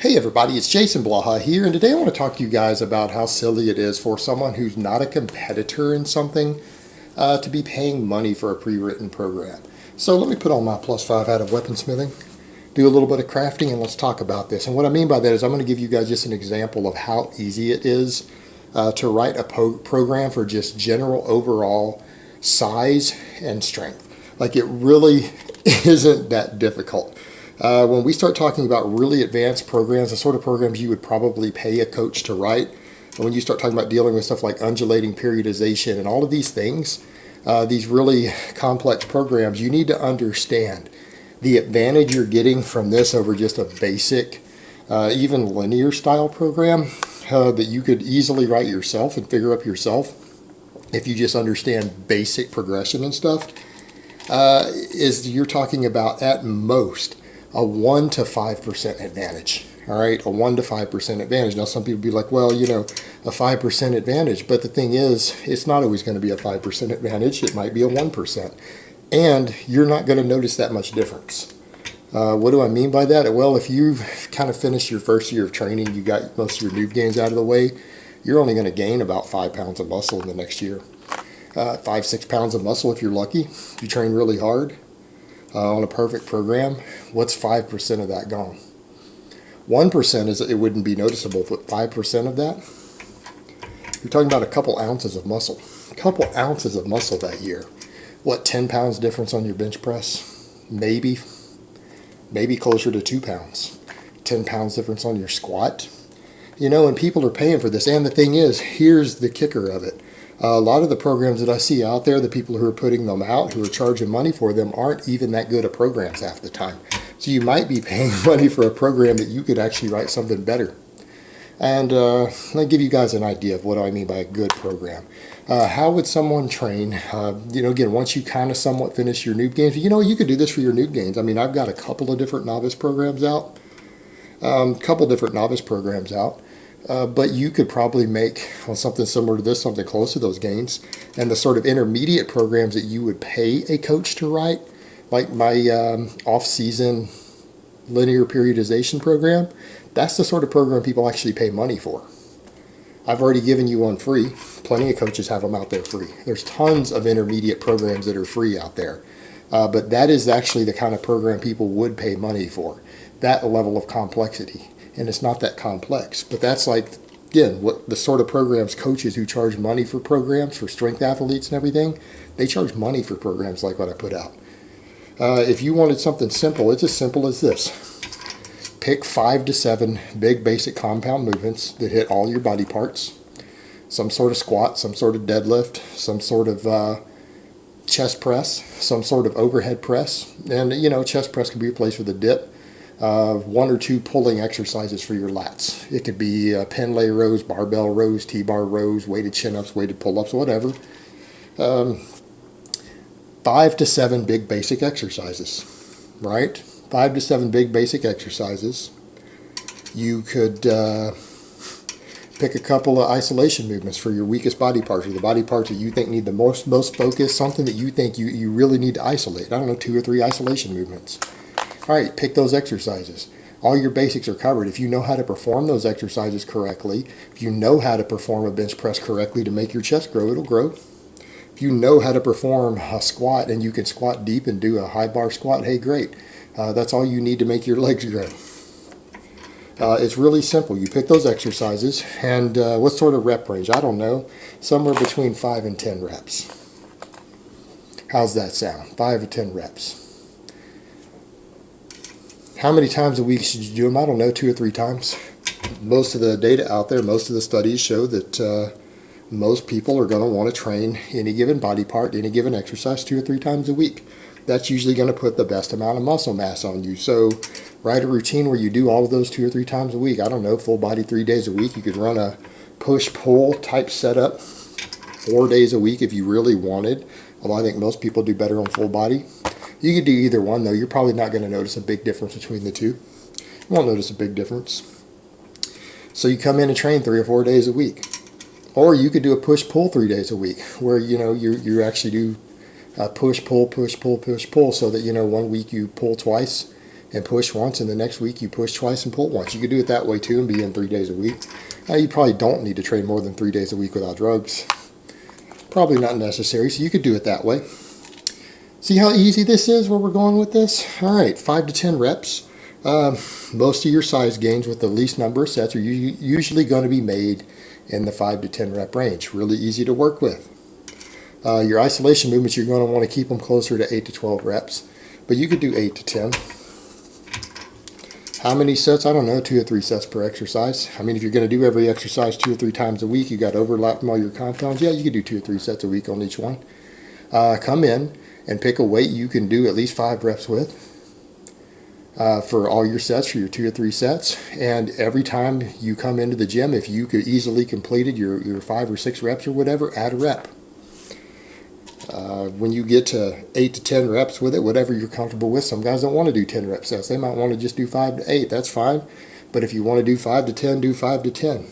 Hey everybody, it's Jason Blaha here, and today I want to talk to you guys about how silly it is for someone who's not a competitor in something to be paying money for a pre-written program. So let me put on my +5 hat of weaponsmithing, do a little bit of crafting, and let's talk about this. And what I mean by that is I'm going to give you guys just an example of how easy it is to write a program for just general overall size and strength. Like, it really isn't that difficult. When we start talking about really advanced programs, the sort of programs you would probably pay a coach to write, and when you start talking about dealing with stuff like undulating periodization and all of these things, these really complex programs, you need to understand the advantage you're getting from this over just a basic, even linear style program that you could easily write yourself and figure up yourself if you just understand basic progression and stuff, is you're talking about at most a 1 to 5% advantage. All right, a 1 to 5% advantage. Now, some people be like, well, a 5% advantage. But the thing is, it's not always going to be a 5% advantage. It might be a 1%. And you're not going to notice that much difference. What do I mean by that? Well, if you've kind of finished your first year of training, you got most of your noob gains out of the way, you're only going to gain about 5 pounds of muscle in the next year. 5, 6 pounds of muscle if you're lucky. If you train really hard. On a perfect program, what's 5% of that gone? 1% is it wouldn't be noticeable, but 5% of that, you're talking about a couple ounces of muscle. A couple ounces of muscle that year. What, 10 pounds difference on your bench press? Maybe closer to 2 pounds. 10 pounds difference on your squat. And people are paying for this. And the thing is, here's the kicker of it. A lot of the programs that I see out there, the people who are putting them out, who are charging money for them, aren't even that good at programs half the time. So you might be paying money for a program that you could actually write something better. And let me give you guys an idea of what I mean by a good program. How would someone train? Again, once you kind of somewhat finish your noob gains, you could do this for your noob gains. I mean, I've got a couple of different novice programs out. But you could probably make something similar to this, something close to those gains. And the sort of intermediate programs that you would pay a coach to write, like my off-season linear periodization program, that's the sort of program people actually pay money for. I've already given you one free. Plenty of coaches have them out there free. There's tons of intermediate programs that are free out there. But that is actually the kind of program people would pay money for, that level of complexity. And it's not that complex, but that's like, again, what the sort of programs coaches who charge money for programs for strength athletes and everything, they charge money for programs like what I put out. If you wanted something simple, it's as simple as this. Pick 5 to 7 big basic compound movements that hit all your body parts. Some sort of squat, some sort of deadlift, some sort of chest press, some sort of overhead press. And, chest press can be replaced with a dip. 1 or 2 pulling exercises for your lats. It could be pen lay rows, barbell rows, T-bar rows, weighted chin-ups, weighted pull-ups, whatever. 5 to 7 big basic exercises, right? 5 to 7 big basic exercises. You could pick a couple of isolation movements for your weakest body parts, or the body parts that you think need the most focus, something that you think you really need to isolate. 2 or 3 isolation movements. All right, pick those exercises. All your basics are covered. If you know how to perform those exercises correctly, if you know how to perform a bench press correctly to make your chest grow, it'll grow. If you know how to perform a squat and you can squat deep and do a high bar squat, hey, great. That's all you need to make your legs grow. It's really simple. You pick those exercises, and what sort of rep range? I don't know. Somewhere between 5 and 10 reps. How's that sound? 5 or 10 reps. How many times a week should you do them? I don't know, 2 or 3 times. Most of the data out there, most of the studies show that most people are going to want to train any given body part, any given exercise 2 or 3 times a week. That's usually going to put the best amount of muscle mass on you. So write a routine where you do all of those 2 or 3 times a week. I don't know, full body 3 days a week. You could run a push-pull type setup 4 days a week if you really wanted, although I think most people do better on full body. You could do either one, though. You're probably not going to notice a big difference between the two. You won't notice a big difference. So you come in and train 3 or 4 days a week. Or you could do a push-pull 3 days a week, where, you actually do push, pull, push, pull, push, pull, so that, 1 week you pull twice, and push once, and the next week you push twice and pull once. You could do it that way too and be in 3 days a week. You probably don't need to train more than 3 days a week without drugs. Probably not necessary, so you could do it that way. See how easy this is, where we're going with this? All right, 5 to 10 reps. Most of your size gains with the least number of sets are usually going to be made in the 5 to 10 rep range. Really easy to work with. Your isolation movements, you're going to want to keep them closer to 8 to 12 reps, but you could do 8 to 10. How many sets? I don't know, 2 or 3 sets per exercise. I mean, if you're going to do every exercise 2 or 3 times a week, you got overlap from all your compounds. Yeah, you could do 2 or 3 sets a week on each one. Come in and pick a weight you can do at least 5 reps with for all your sets, for your 2 or 3 sets. And every time you come into the gym, if you could easily completed your 5 or 6 reps or whatever, add a rep. When you get to 8 to 10 reps with it, whatever you're comfortable with, some guys don't want to do 10 rep sets. They might want to just do 5 to 8. That's fine. But if you want to do 5 to 10, do 5 to 10.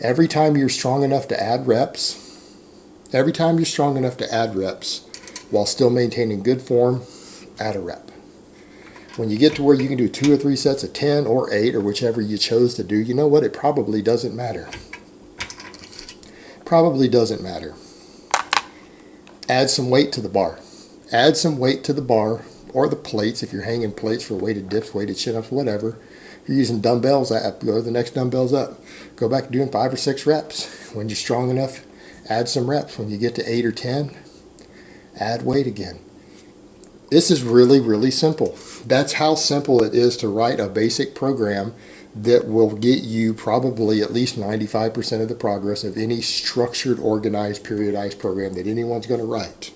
Every time you're strong enough to add reps, while still maintaining good form, add a rep. When you get to where you can do 2 or 3 sets of 10 or 8 or whichever you chose to do, you know what? It probably doesn't matter. Probably doesn't matter. Add some weight to the bar. Add some weight to the bar or the plates if you're hanging plates for weighted dips, weighted chin-ups, whatever. If you're using dumbbells, go to the next dumbbells up. Go back to doing 5 or 6 reps. When you're strong enough, add some reps. When you get to 8 or 10, add weight again. This is really, really simple. That's how simple it is to write a basic program that will get you probably at least 95% of the progress of any structured, organized, periodized program that anyone's going to write.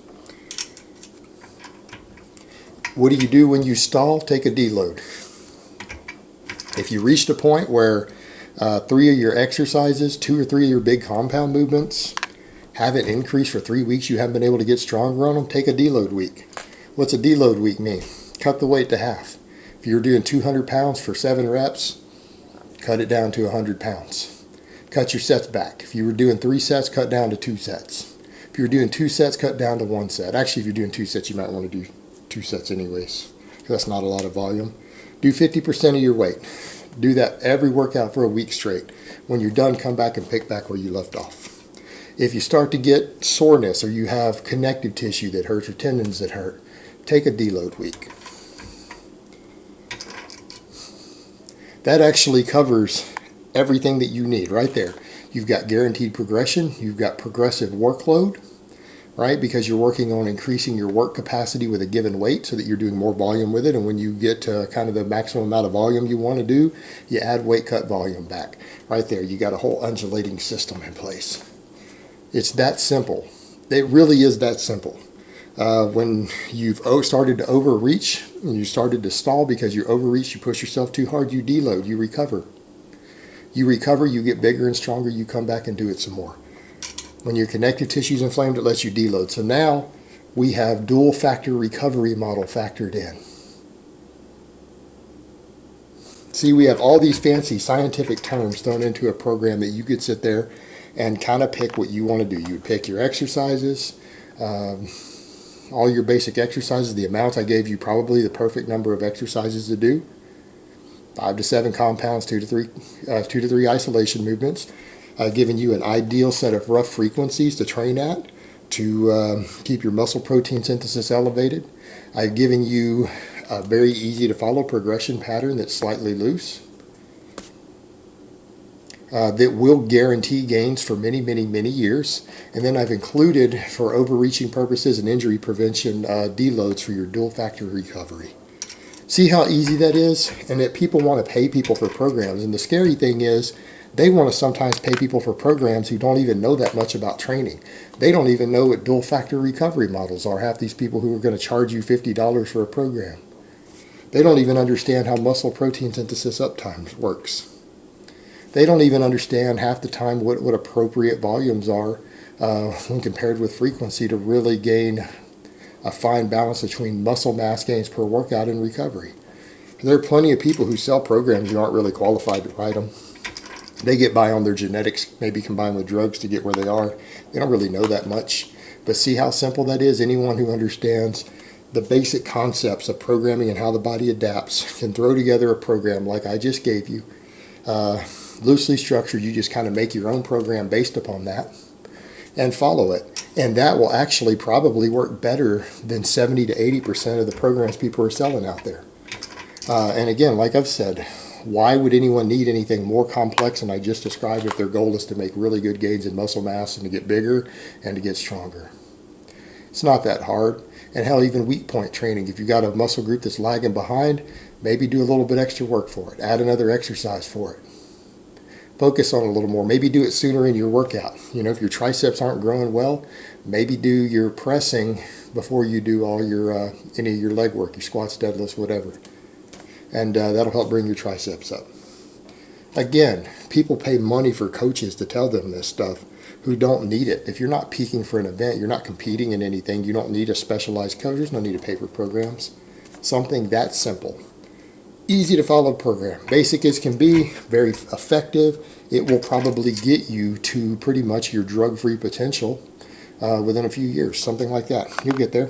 What do you do when you stall? Take a deload. If you reached a point where 3 of your exercises, 2 or 3 of your big compound movements haven't increased for 3 weeks, you haven't been able to get stronger on them, take a deload week. What's a deload week mean? Cut the weight to half. If you're doing 200 pounds for 7 reps, cut it down to 100 pounds. Cut your sets back. If you were doing 3 sets, cut down to 2 sets. If you were doing 2 sets, cut down to 1 set. Actually, if you're doing 2 sets, you might want to do 2 sets anyways, because that's not a lot of volume. Do 50% of your weight. Do that every workout for a week straight. When you're done, come back and pick back where you left off. If you start to get soreness or you have connective tissue that hurts or tendons that hurt, take a deload week. That actually covers everything that you need right there. You've got guaranteed progression. You've got progressive workload, right? Because you're working on increasing your work capacity with a given weight so that you're doing more volume with it. And when you get to kind of the maximum amount of volume you want to do, you add weight, cut volume back. Right there, you got a whole undulating system in place. It's that simple. It really is that simple. When you've started to overreach, and you started to stall because you overreach, you push yourself too hard, you deload, you recover. You recover, you get bigger and stronger, you come back and do it some more. When your connective tissue is inflamed, it lets you deload. So now we have dual factor recovery model factored in. See, we have all these fancy scientific terms thrown into a program that you could sit there and kind of pick what you want to do. You would pick your exercises, all your basic exercises, the amounts I gave you, probably the perfect number of exercises to do. 5 to 7 compounds, 2 to 3 isolation movements, giving you an ideal set of rough frequencies to train at to keep your muscle protein synthesis elevated. I've given you a very easy to follow progression pattern that's slightly loose, that will guarantee gains for many, many, many years. And then I've included, for overreaching purposes and injury prevention, deloads for your dual factor recovery. See how easy that is? And that people want to pay people for programs. And the scary thing is, they want to sometimes pay people for programs who don't even know that much about training. They don't even know what dual factor recovery models are. Half these people who are going to charge you $50 for a program. They don't even understand how muscle protein synthesis uptime works. They don't even understand half the time what appropriate volumes are when compared with frequency to really gain a fine balance between muscle mass gains per workout and recovery. There are plenty of people who sell programs who aren't really qualified to write them. They get by on their genetics, maybe combined with drugs to get where they are. They don't really know that much. But see how simple that is? Anyone who understands the basic concepts of programming and how the body adapts, can throw together a program like I just gave you. Loosely structured, you just kind of make your own program based upon that and follow it. And that will actually probably work better than 70 to 80% of the programs people are selling out there. And again, like I've said, why would anyone need anything more complex than I just described if their goal is to make really good gains in muscle mass and to get bigger and to get stronger? It's not that hard. And hell, even weak point training, if you've got a muscle group that's lagging behind, maybe do a little bit extra work for it. Add another exercise for it. Focus on it a little more. Maybe do it sooner in your workout. You know, if your triceps aren't growing well, maybe do your pressing before you do all your any of your leg work, your squats, deadlifts, whatever. And that'll help bring your triceps up. Again, people pay money for coaches to tell them this stuff who don't need it. If you're not peaking for an event, you're not competing in anything, you don't need a specialized coach. There's no need to pay for programs. Something that simple. Easy to follow program. Basic as can be, very effective. It will probably get you to pretty much your drug-free potential within a few years, something like that. You'll get there.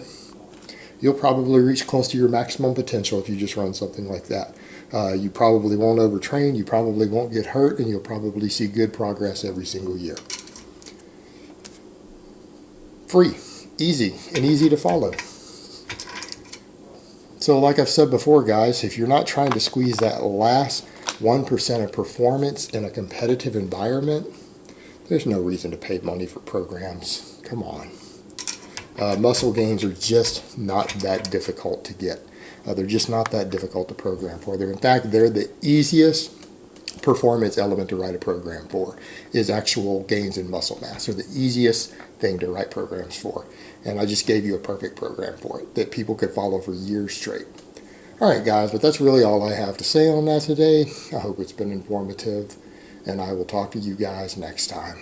You'll probably reach close to your maximum potential if you just run something like that. You probably won't overtrain, you probably won't get hurt, and you'll probably see good progress every single year. Free, easy, and easy to follow. So like I've said before, guys, if you're not trying to squeeze that last 1% of performance in a competitive environment, there's no reason to pay money for programs. Come on. Muscle gains are just not that difficult to get. They're just not that difficult to program for. In fact, they're the easiest performance element to write a program for is actual gains in muscle mass. They're the easiest thing to write programs for. And I just gave you a perfect program for it that people could follow for years straight. All right, guys, but that's really all I have to say on that today. I hope it's been informative, and I will talk to you guys next time.